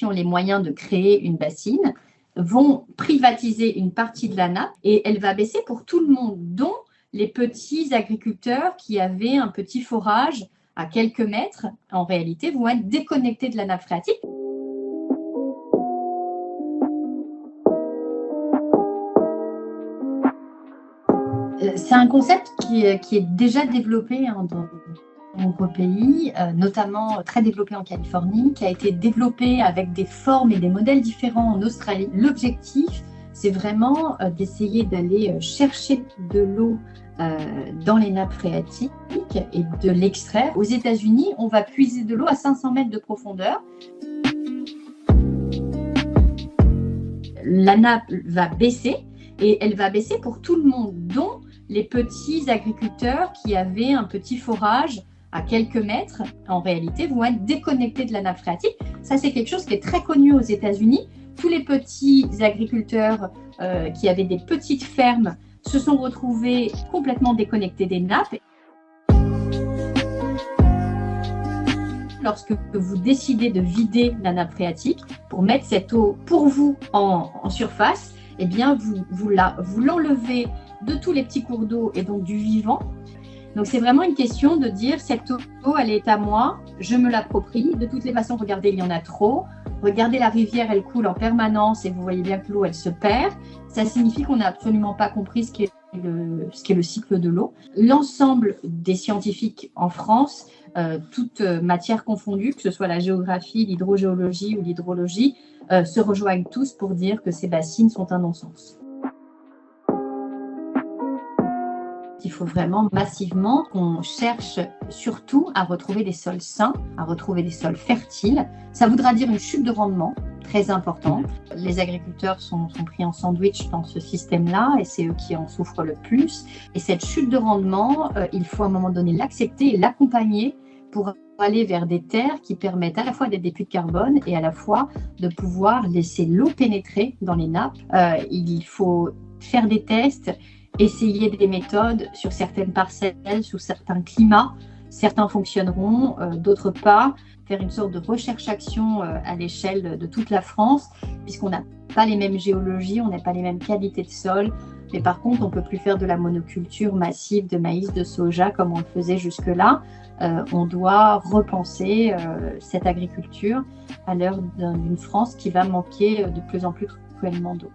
ont les moyens de créer une bassine vont privatiser une partie de la nappe et elle va baisser pour tout le monde, dont les petits agriculteurs qui avaient un petit forage à quelques mètres, en réalité, vont être déconnectés de la nappe phréatique. C'est un concept qui est déjà développé dans de nombreux pays, notamment très développé en Californie, qui a été développé avec des formes et des modèles différents en Australie. L'objectif, c'est vraiment d'essayer d'aller chercher de l'eau dans les nappes phréatiques et de l'extraire. Aux États-Unis, on va puiser de l'eau à 500 mètres de profondeur. La nappe va baisser et elle va baisser pour tout le monde, dont les petits agriculteurs qui avaient un petit forage à quelques mètres, en réalité, vont être déconnectés de la nappe phréatique. Ça, c'est quelque chose qui est très connu aux États-Unis. Tous les petits agriculteurs qui avaient des petites fermes se sont retrouvés complètement déconnectés des nappes. Lorsque vous décidez de vider la nappe phréatique pour mettre cette eau pour vous en surface, eh bien vous l'enlevez de tous les petits cours d'eau et donc du vivant. Donc c'est vraiment une question de dire cette eau, elle est à moi, je me l'approprie. De toutes les façons, regardez, il y en a trop. Regardez, la rivière, elle coule en permanence et vous voyez bien que l'eau, elle se perd. Ça signifie qu'on n'a absolument pas compris ce qu'est le cycle de l'eau. L'ensemble des scientifiques en France, toutes matières confondues, que ce soit la géographie, l'hydrogéologie ou l'hydrologie, se rejoignent tous pour dire que ces bassines sont un non-sens. Il faut vraiment massivement qu'on cherche surtout à retrouver des sols sains, à retrouver des sols fertiles. Ça voudra dire une chute de rendement très importante. Les agriculteurs sont pris en sandwich dans ce système-là et c'est eux qui en souffrent le plus. Et cette chute de rendement, il faut à un moment donné l'accepter et l'accompagner pour aller vers des terres qui permettent à la fois d'être des puits de carbone et à la fois de pouvoir laisser l'eau pénétrer dans les nappes. Il faut faire des tests, essayer des méthodes sur certaines parcelles, sous certains climats. Certains fonctionneront, d'autres pas. Faire une sorte de recherche-action à l'échelle de toute la France, puisqu'on n'a pas les mêmes géologies, on n'a pas les mêmes qualités de sol. Mais par contre, on ne peut plus faire de la monoculture massive de maïs, de soja, comme on le faisait jusque-là. On doit repenser cette agriculture à l'heure d'une France qui va manquer de plus en plus cruellement d'eau.